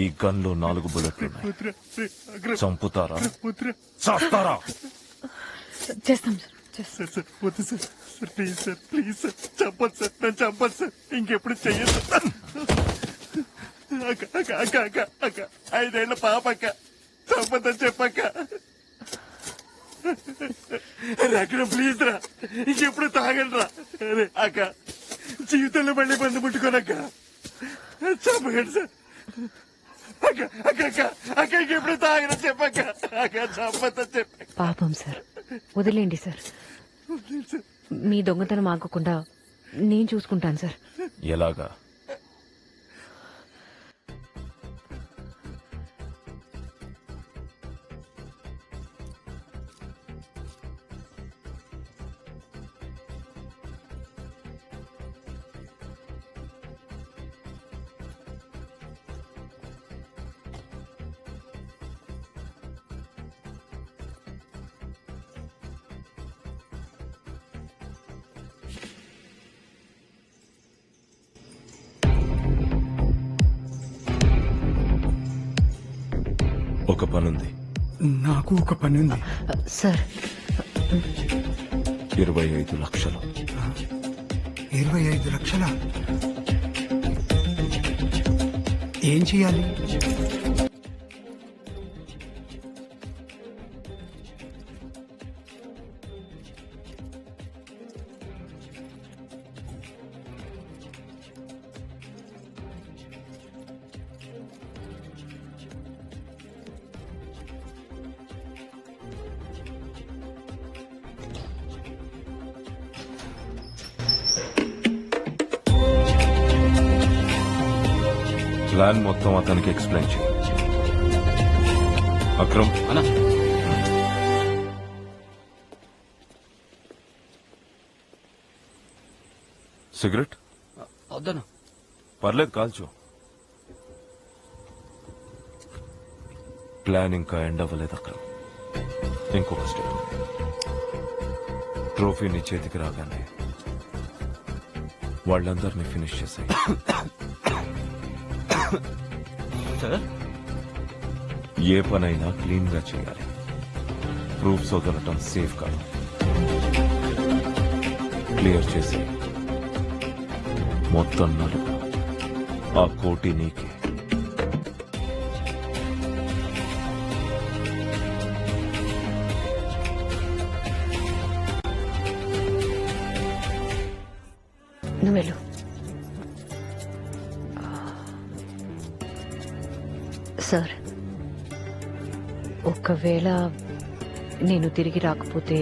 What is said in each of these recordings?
ఈ గన్లో 4 బుల్లెట్లున్నాయి. చంపుతారా చేస్తారా? చేస్తాం సార్. సార్ సార్ వద్దు sir sir please sir please sir చెప్పదు సార్ నేను చెప్పదు సార్ ఇంకెప్పుడు చెయ్యదు అక్క అక్క అక్క అక్క అక్క 5 ఏళ్ల పాప అక్క చెప్పదని చెప్పక్క అక్కడ ప్లీజ్ రా ఇంకెప్పుడు తాగండి రా అరే అక్క జీవితంలో మళ్ళీ బంధు ముట్టుకోనక్క చెప్పకండి సార్ అక్క అక్క అక్క అక్క ఇంకెప్పుడు తాగని చెప్పక్క అక్క చెప్పదని చెప్పక్క. పాపం సార్, వదిలేండి సార్. మీ దొంగతనం ఆగకుండా నేను చూసుకుంటాను సార్. ఎలాగా? ఒక పనుంది. నాకు ఒక పని ఉంది సార్. 25 లక్షలు. 25 లక్షల? ఏం చేయాలి? ప్లాన్ మొత్తం అతనికి ఎక్స్ప్లెయిన్ చేయి. అక్రమ్ సిగరెట్ వద్దను. పర్లేదు కాల్చు. ప్లాన్ ఇంకా ఎండ్ అవ్వలేదు అక్రమ్. ఇంకొక స్టెప్. ట్రోఫీ నీ చేతికి రాగానే వాళ్ళందరినీ ఫినిష్ చేశాయి. ఏ పనైనా క్లీన్ గా చేయాలి. ప్రూఫ్స్ వదలటం సేఫ్ కాదు. క్లియర్ చేసి మొత్తం నలుగు ఆ కోటి నీకే. నువ్వు వెళ్ళు. సార్, ఒకవేళ నేను తిరిగి రాకపోతే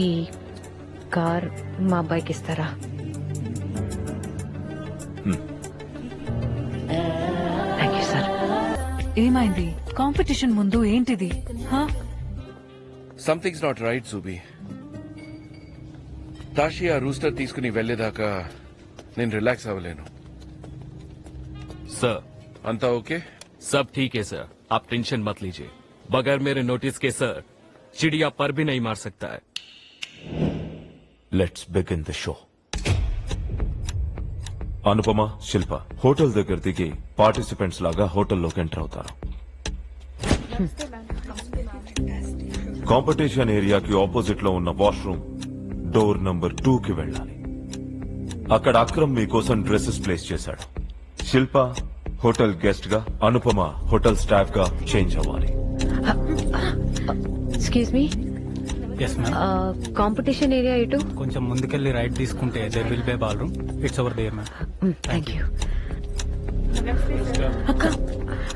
ఈ కార్ మా అబ్బాయికి ఇస్తారా? Thank you sir. ఏమైంది? కాంపిటీషన్ ముందు ఏంటిది? Something's not right Subi. Tashi ఆ రూస్టర్ తీసుకుని వెళ్లేదాకా నేను రిలాక్స్ అవ్వలేను. सर అంతా ఓకే? सब ठीक है सर, आप टेंशन मत लीजिए. बगैर मेरे नोटिस के सर चिड़िया पर भी नहीं मार सकता है. Let's begin the show. Anupama, Shilpa hotel దగ్గర దిగి పార్టిసిపెంట్స్ లాగా హోటల్లోకి ఎంటర్ అవుతారు. కాంపిటీషన్ ఏరియాకి ఆపోజిట్ లో ఉన్న వాష్రూమ్ డోర్ నంబర్ 2 కి వెళ్ళాలి. అక్కడ అక్రమ్ మీకోసం డ్రెస్సెస్ ప్లేస్ చేశాడు. శిల్ప హోటల్ గెస్ట్ గా, అనుపమ హోటల్ స్టాఫ్ గా చేంజ్ అవ్వాలి. ఎక్స్క్యూజ్ మీ, కాంపిటీషన్ ఏరియా ఎటు? కొంచెం ముందుకెళ్ళి రైట్ తీసుకుంటే there will be ballroom. It's over there ma'am. Thank you. అక్క,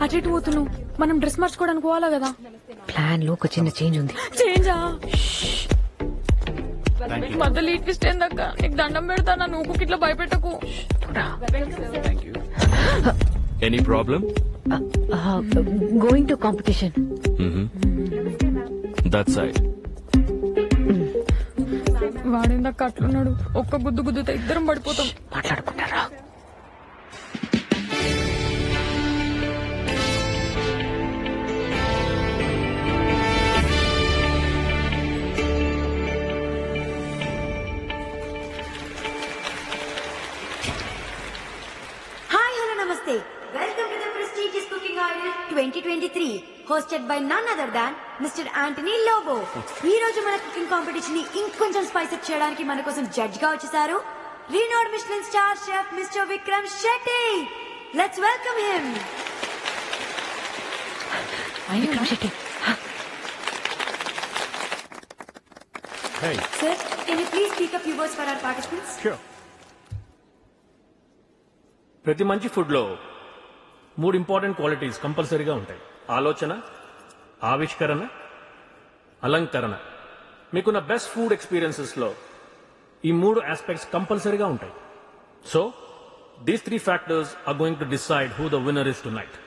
అటు ఇటు పోతున్నావు. మనం డ్రెస్ మార్చుకోవడానికి పోవాలా కదా? ప్లాన్ లో ఒక చిన్న చేంజ్ ఉంది. చేంజా? మధ్యలో ఈ ట్విస్ట్ ఏందక్క? నీకు దండం పెడతా, నా నువ్వు ఇట్లా భయపెట్టకు. Any problem? Going to competition. That side. వాడేందక్క అట్లున్నాడు? ఒక్క గుద్దు గుద్దుతో ఇద్దరం పడిపోతాం. మాట్లాడుకుంటారా? 2023 hosted by none other than Mr. Anthony Lobo. ఈ రోజు మన కుకింగ్ కాంపిటీషన్ ని ఇంకొంచెం స్పైస్ అప్ చేయడానికి మన కోసం జడ్జ్ గా వచ్చేసారు renowned Michelin star chef mister Vikram Shetty. Let's welcome him. Vikram Shetty. Sir, can you please speak a few words for our participants? ప్రతి మంచి ఫుడ్లో 3 ఇంపార్టెంట్ క్వాలిటీస్ కంపల్సరీగా ఉంటాయి: ఆలోచన, ఆవిష్కరణ, అలంకరణ. మీకున్న బెస్ట్ ఫుడ్ ఎక్స్పీరియన్సెస్లో ఈ 3 ఆస్పెక్ట్స్ కంపల్సరీగా ఉంటాయి. So these 3 factors are going to decide who the winner is tonight.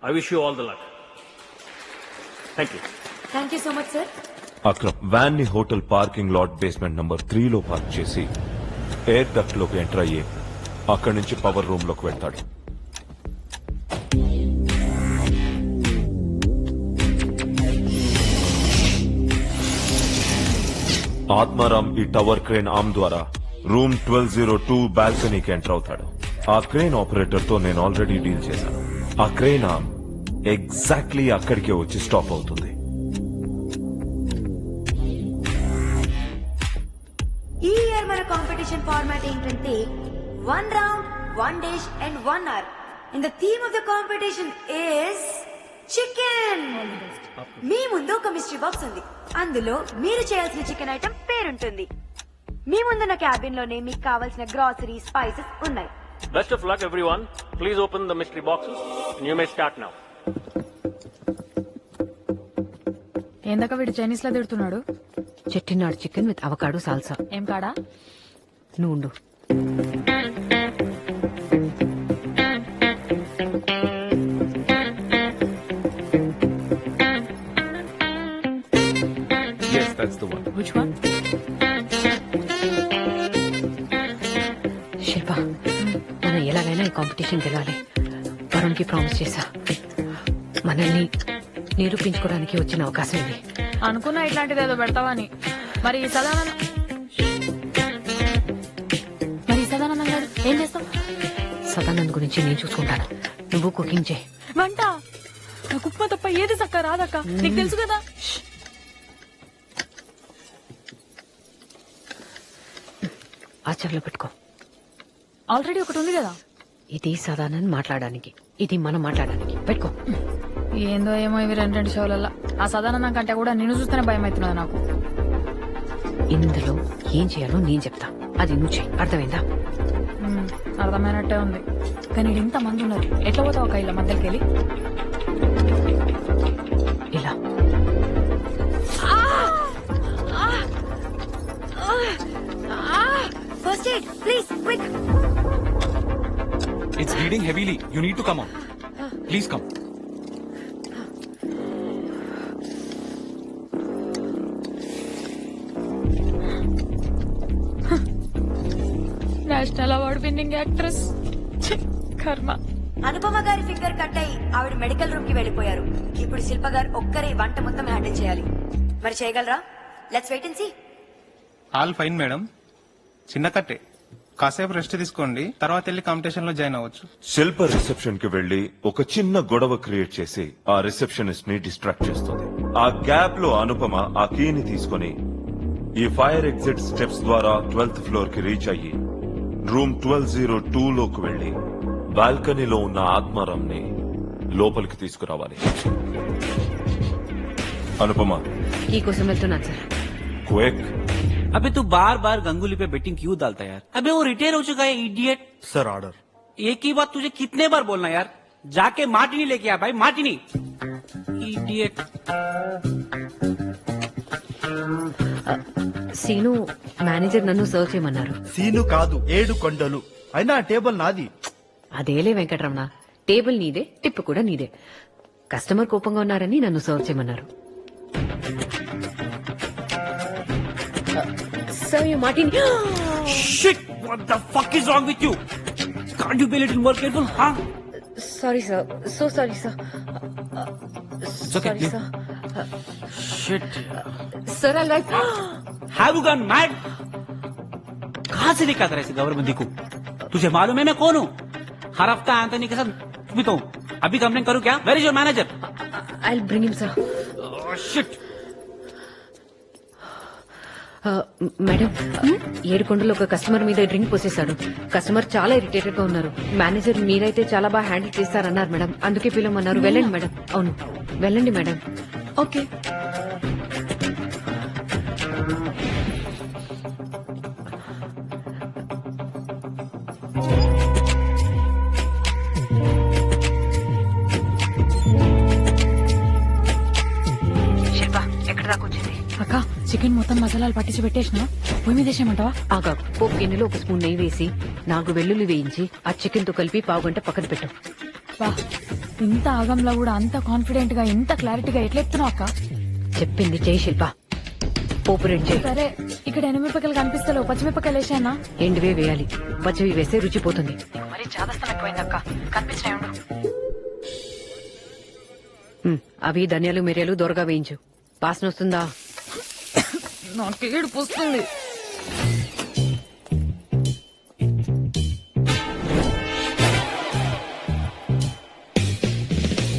I wish you all the luck. Thank you. Thank you so much, sir. Akram van ని hotel parking lot basement number 3 లో park చేసి air duct లోకి enter అయ్యి అక్కడి నుంచి power room లోకి వెళ్తాడు. ఆత్మారాం ఈ టవర్ క్రేన్ ఆర్మ్ ద్వారా రూమ్ 1202 బాల్కనీకి ఎంటర్ అవుతాడు. ఆ క్రేన్ ఆపరేటర్ తో నేను ఆల్రెడీ డీల్ చేశాను. ఆ క్రేన్ ఆర్మ్ ఎగ్జాక్ట్లీ అక్కడికే వచ్చి స్టాప్ అవుతుంది. ఈ ఇయర్ మన కాంపిటీషన్ ఫార్మాట్ ఏంటంటే 1 round 1 dish and 1 hour. And the theme of the competition is chicken. మీ ముందు ఒక మిస్టరీ బాక్స్ ఉంది. అందులో మీరు చేయాల్సిన చికెన్ ఐటమ్ పేరుంటుంది. మీ ముందున్న క్యాబిన్ లోనే మీకు కావాల్సిన గ్రాసరీ స్పైసెస్ ఉన్నాయి. Best of luck everyone. Please open the mystery boxes. You may start now. ఏందాక వీడు చైనీస్ లో తిడుతున్నాడు. Chettinad chicken with avocado salsa. ఏం కాడా? నువ్వు ఉండు. Yes, that's the one. Which one? Shilpa, మనం ఎలాగైనా ఈ కాంపిటీషన్ గెలవాలి. వరుణ్ కి ప్రామిస్ చేశా. మనల్ని నిరూపించుకోవడానికి వచ్చిన అవకాశం ఇది. అనుకున్నా ఇట్లాంటిది ఏదో పెడతావని. మరి ఈ సదానందం గారు ఏం చేస్తావు? సదానంద్ గురించి నేను చూసుకుంటాను. నువ్వు కుకింగ్ చేయి. వంట నాకు ఉప్మా తప్ప ఏది చక్క రాదక్క, నీకు తెలుసు కదా. ఆచరణలో పెట్టుకో. ఆల్రెడీ ఒకటి ఉంది కదా. ఇది సదానంద్ మాట్లాడడానికి, ఇది మనం మాట్లాడడానికి. పెట్టుకో. ఏందో ఏమో ఇవి రెండు షోలల్లో. ఆ సదానందం కంటే కూడా నిన్ను చూస్తేనే భయం అవుతున్నది నాకు. ఇందులో ఏం చేయాలో నేను చెప్తా, అది నువ్వు చెయ్యి. అర్థమైందా? అర్థమైనట్టే ఉంది. కానీ ఇంత మంది ఉన్నారు, ఎట్లా పోతావు ఒక ఇలా మధ్యలోకి వెళ్ళి? ఇలా first aid please, quick. It's bleeding heavily. You need to come out. Please come. National award winning actress. కర్మ. అనుపమ గారి ఫింగర్ కట్ అయి ఆవిడ మెడికల్ రూమ్ కి వెళ్లిపోయారు. ఇప్పుడు శిల్ప గారు ఒక్కరే వంట మొత్తం హ్యాండిల్ చేయాలి. మరి చేయగలరా? Let's wait and see. All fine madam, చిన్న కట్టే. కాసేపు రెస్ట్ తీసుకోండి, తర్వాత వెళ్ళి కాంపిటీషన్ లో జాయిన్ అవ్వచ్చు. శిల్ప రిసెప్షన్ కి వెళ్లి ఒక చిన్న గొడవ క్రియేట్ చేసి ఆ రిసెప్షనిస్ట్ ని డిస్ట్రాక్ట్ చేస్తుంది. ఆ గ్యాప్ లో అనుపమ ఆ కీని తీసుకుని ఈ ఫైర్ ఎగ్జిట్ స్టెప్స్ ద్వారా 12th ఫ్లోర్ కి రీచ్ అయ్యి రూమ్ 1202 లోకి వెళ్లి బాల్కనీలో ఉన్న ఆత్మారాం ని లోపలికి తీసుకురావాలి. అనుపమ, ఈ కోసం వెళ్తున్నాను సార్. క్విక్. अबे तू बार बार गंगुली पे बेटिंग क्यों डालता है यार? अबे वो रिटायर हो चुका है इडियट. Sir, order. एक ही बात तुझे कितने बार बोलना यार? जाके मार्टिनी लेके आ भाई, मार्टिनी. इडियट. సీను మేనేజర్ నన్ను సర్వ్ చేయమన్నారు. సీను కాదు, 7 కొండలు. అయినా టేబుల్ నాది. అదేలే వెంకటరమణ, టేబుల్ నీదే, టిప్ కూడా నీదే. కస్టమర్ కోపంగా ఉన్నారని నన్ను సర్వ్ చేయమన్నారు. Sir, you Martin. Shit! What the fuck is wrong with you? Can't you be a little more careful, huh? Sorry, sir. So sorry, sir. It's okay, Sorry, leave. sir. Shit. Sir, I'll wipe. Have you gone mad? कहाँ से लेकर आता है ऐसे government को? तुझे मालूम है मैं कौन हूँ? हर हफ्ता एंथनी के साथ घूमता हूँ. अभी कंप्लेन करूँ क्या? Where is your manager? I bring him sir. Shit. Madam, ఏడుకొండలో ఒక కస్టమర్ మీద డ్రింక్ పోసేశాడు. కస్టమర్ చాలా ఇరిటేటెడ్ గా ఉన్నారు. మేనేజర్ మీరైతే చాలా బాగా హ్యాండిల్ చేస్తారన్నారు మేడం, అందుకే పిలవమన్నారు. వెళ్ళండి మేడం. అవును, వెళ్ళండి మేడం. ఓకే. శిల్ప ఎక్కడ దాకా వచ్చింది? అక్క చికెన్ మొత్తం మసాలాలు పట్టించి పెట్టేసిన పొయ్యి మీద వేసేయమంటావా? ఆగా, పోపు గిన్నెలో ఒక స్పూన్ నెయ్యి వేసి 4 వెల్లుల్లి వేయించి ఆ చికెన్ తో కలిపి పావుగంట పక్కన పెట్టు. వా, ఇంత ఆగంలో కూడా అంత కాన్ఫిడెంట్ గా ఇంత క్లారిటీగా ఎట్లా ఎత్తున్నావు అక్క? చెప్పింది చేయి శిల్ప. పోపు రెడీ చేయి. సరే, ఇక్కడ ఎనిమిరపకాయలు కనిపిస్తలేవు, పచ్చిమిరపకాయలు వేసానా? ఎండువే వేయాలి, పచ్చివి వేస్తే రుచి పోతుంది. మరి చాదస్తం ఎక్కువైందక్క, కనిపించినాయి. అవి ధనియాలు మిరియాలు దొరగా వేయించు. వాసన వస్తుందా? నాకు ఏడుపు వస్తుంది.